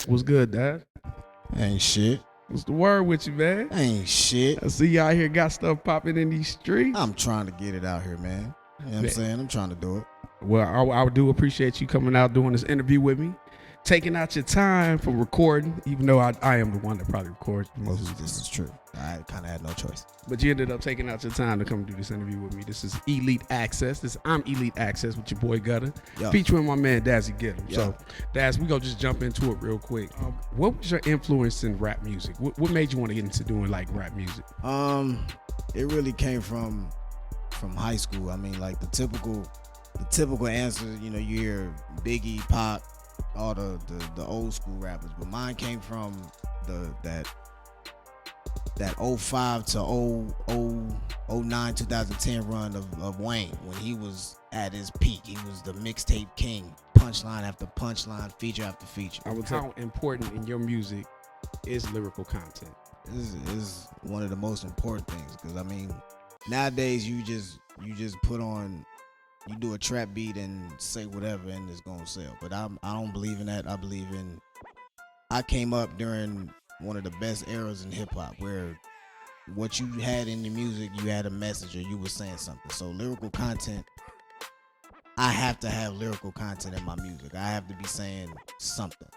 What's good, Dad? Ain't shit. What's the word with you, man? Ain't shit. I see you out here got stuff popping in these streets. I'm trying to get it out here, man. You know what I'm saying? I'm trying to do it. Well, I do appreciate you coming out doing this interview with me, taking out your time for recording, even though I am the one that probably records most of This is true. I kind of had no choice. But you ended up taking out your time to come do this interview with me. This is Elite Access. I'm Elite Access with your boy Gutter, featuring my man Dazzy Get Em. So, Daz, we go just jump into it real quick. What was your influence in rap music? What made you want to get into doing like rap music? It really came from high school. I mean, like the typical answer, you know, you hear Biggie, Pop, all the old school rappers, but mine came from that 05 to 09 2010 run of Wayne, when he was at his peak. He was the mixtape king, punchline after punchline, feature after feature. How important in your music is lyrical content? This is one of the most important things, because I mean, nowadays you just put on, you do a trap beat and say whatever and it's gonna sell. But I don't believe in that. I came up during one of the best eras in hip hop, where what you had in the music, you had a message or you were saying something. So lyrical content, I have to have lyrical content in my music. I have to be saying something.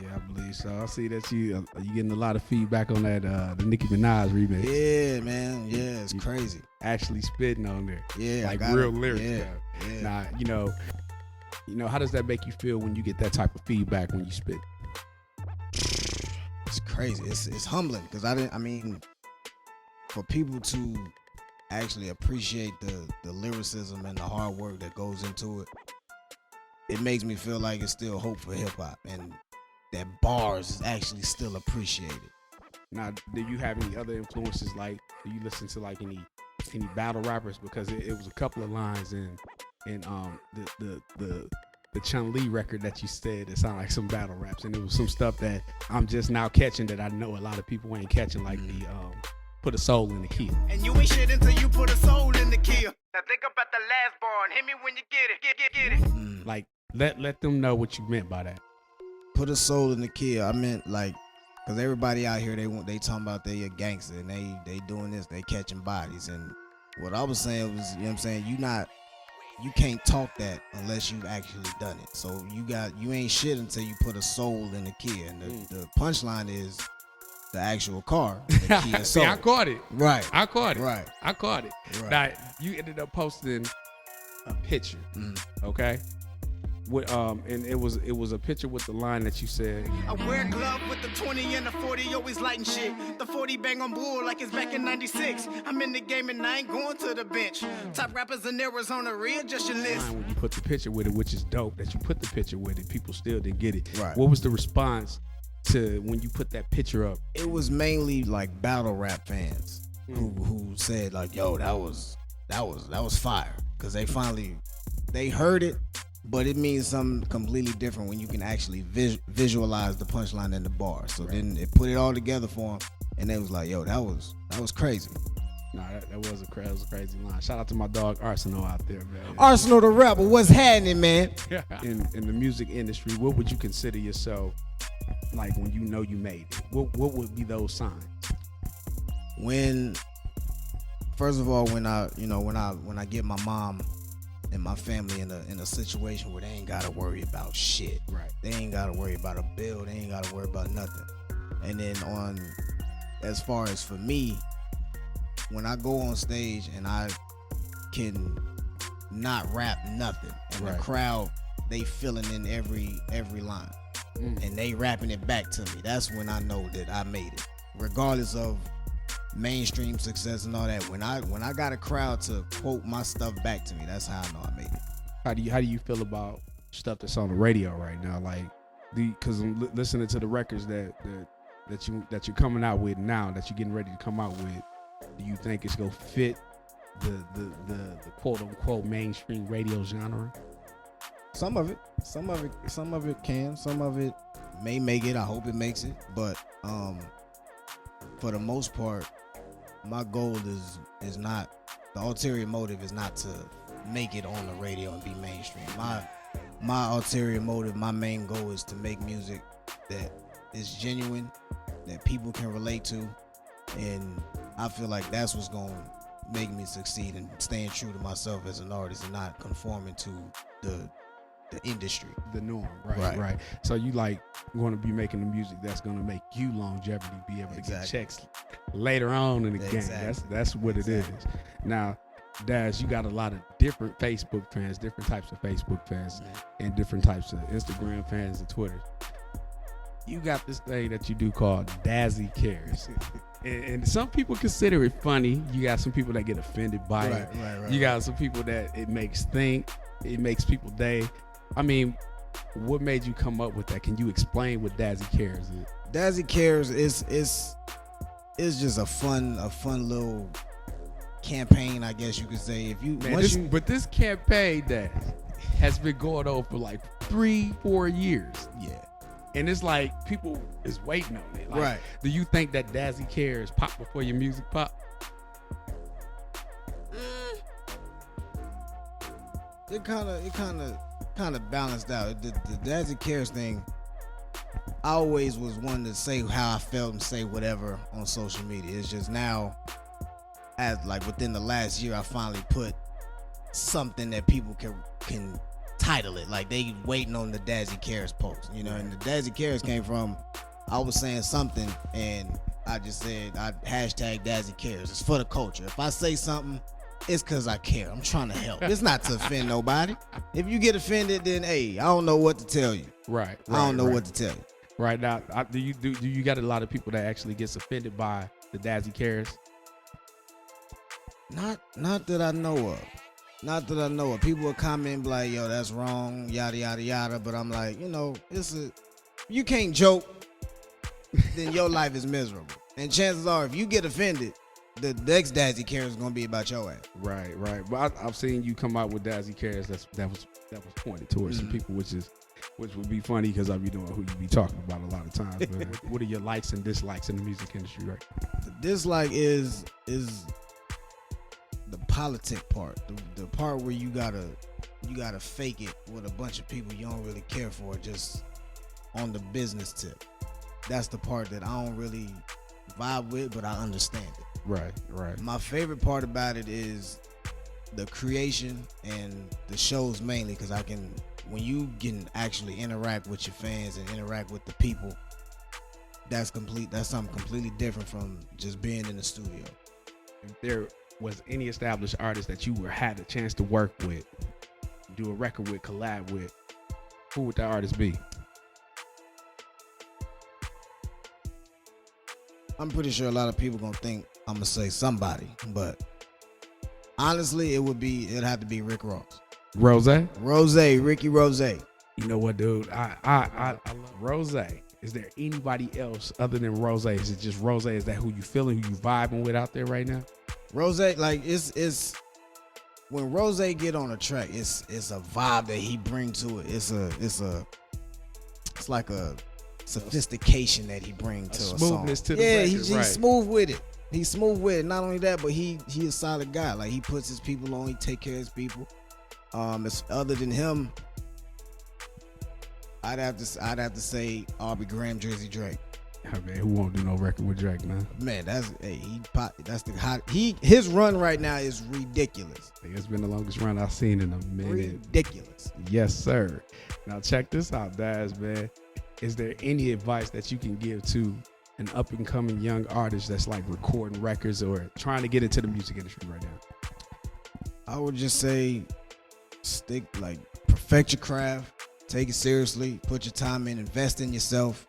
Yeah, I believe so. I see that you getting a lot of feedback on that the Nicki Minaj remix. Yeah, man. Yeah, it's crazy. Actually spitting on there. Yeah, like real lyrics. Yeah. Now, you know, how does that make you feel when you get that type of feedback when you spit? It's crazy. It's humbling, because I mean, for people to actually appreciate the lyricism and the hard work that goes into it, it makes me feel like it's still hope for hip hop, and that bars is actually still appreciated. Now, do you have any other influences? Like, do you listen to like any battle rappers? Because it was a couple of lines in the Chun-Li record that you said it sounded like some battle raps, and it was some stuff that I'm just now catching that I know a lot of people ain't catching, like the put a soul in the key. And you ain't shit until you put a soul in the key. Now think about the last bar and hit me when you get it. Like, let them know what you meant by that. Put a soul in the kid. I meant, like, because everybody out here, they talking about they a gangster and they doing this, they catching bodies. And what I was saying was, you know what I'm saying, you can't talk that unless you've actually done it. So you ain't shit until you put a soul in the kid. And the punchline is the actual car. The Kia See, Soul. I caught it. Right. I caught it. Right. I caught it. Right. Now, you ended up posting a picture, okay? With, and it was a picture with the line that you said, I wear a glove with the 20 and the 40, always lighting shit. The 40 bang on bull like it's back in 96. I'm in the game and I ain't going to the bench. Top rappers in Arizona, readjust your list. when you put the picture with it, which is dope that you put the picture with it, people still didn't get it. Right. What was the response to when you put that picture up? It was mainly like battle rap fans who said like, yo, that was fire. Because they heard it, but it means something completely different when you can actually visualize the punchline in the bar. So then it put it all together for them, and they was like, yo, that was crazy. Nah, that was a crazy line. Shout out to my dog Arsenal out there, man. Arsenal the Rebel, what's happening, man? In the music industry, what would you consider yourself like when you know you made it? What would be those signs? First of all, when I get my mom and my family in a situation where they ain't gotta worry about shit. Right. They ain't gotta worry about a bill. They ain't gotta worry about nothing. And then as far as for me, when I go on stage and I can not rap nothing, and the crowd, they filling in every line, and they rapping it back to me, that's when I know that I made it. Regardless of mainstream success and all that, when I got a crowd to quote my stuff back to me, that's how I know I made it. How do you feel about stuff that's on the radio right now? Like, because I'm listening to the records that you're coming out with now, that you're getting ready to come out with. Do you think it's gonna fit the quote unquote mainstream radio genre? Some of it can. Some of it may make it. I hope it makes it. But for the most part, my goal is not, the ulterior motive is not to make it on the radio and be mainstream. My ulterior motive, my main goal is to make music that is genuine, that people can relate to, and I feel like that's what's going to make me succeed in staying true to myself as an artist and not conforming to the industry, the norm. Right. So you like going to be making the music that's going to make you longevity, be able to get checks later on in the game. That's what it is. Now, Daz, you got a lot of different Facebook fans, different types of Facebook fans, and different types of Instagram fans and Twitter. You got this thing that you do called Dazzy Cares. And some people consider it funny. You got some people that get offended by it. Right. You got some people that it makes think. It makes people day. I mean, what made you come up with that? Can you explain what Dazzy Cares is? Dazzy Cares is just a fun little campaign, I guess you could say. But this campaign that has been going on for like 3-4 years. Yeah. And it's like people is waiting on it. Like, right. Do you think that Dazzy Cares pop before your music pop? It kind of balanced out. The Dazzy Cares thing, I always was one to say how I felt and say whatever on social media. It's just now, as like within the last year, I finally put something that people can title it. Like they waiting on the Dazzy Cares post, you know. And the Dazzy Cares came from, I was saying something and I just said I hashtag Dazzy Cares. It's for the culture. If I say something, it's because I care. I'm trying to help. It's not to offend nobody. If you get offended, then hey, I don't know what to tell you. Right. I don't know what to tell you. Right now, do you got a lot of people that actually gets offended by the Dazzy Cares? Not that I know of. Not that I know of. People will comment like, yo, that's wrong, yada, yada, yada. But I'm like, you know, you can't joke, then your life is miserable. And chances are, if you get offended, the next Dazzy Cares is going to be about your ass. Right. But I've seen you come out with Dazzy Cares that was pointed towards some people, which would be funny because I'll be knowing who you be talking about a lot of times. But what are your likes and dislikes in the music industry, right? The dislike is the politic part, the part where you gotta fake it with a bunch of people you don't really care for, just on the business tip. That's the part that I don't really vibe with, but I understand it. Right. My favorite part about it is the creation and the shows mainly, because when you can actually interact with your fans and interact with the people, that's something completely different from just being in the studio. If there was any established artist that you had a chance to work with, do a record with, collab with, who would that artist be? I'm pretty sure a lot of people gonna think I'm gonna say somebody, but honestly, it'd have to be Rick Ross. Ricky Rose. You know what, dude? I love Rose. Is there anybody else other than Rose? Is it just Rose? Is that who you feeling, who you vibing with out there right now? Rose, like it's when Rose get on a track, it's a vibe that he bring to it. It's like a sophistication that he brings to a song. Smoothness to the record, he's smooth with it. He's smooth with it. Not only that, but he a solid guy. Like he puts his people on. He take care of his people. Other than him, I'd have to say Aubrey Graham, Drizzy Drake. Oh, man, who won't do no record with Drake, man? Man, his run right now is ridiculous. It's been the longest run I've seen in a minute. Ridiculous. Yes, sir. Now check this out, Daz, man. Is there any advice that you can give to an up and coming young artist that's like recording records or trying to get into the music industry right now? I would just say perfect your craft, take it seriously, put your time in, invest in yourself.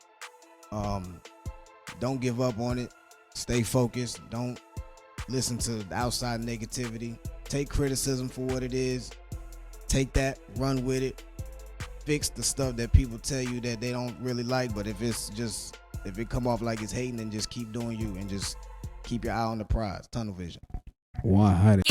Don't give up on it. Stay focused. Don't listen to the outside negativity. Take criticism for what it is. Take that, run with it. Fix the stuff that people tell you that they don't really like. But if it come off like it's hating, then just keep doing you and just keep your eye on the prize. Tunnel vision. 100.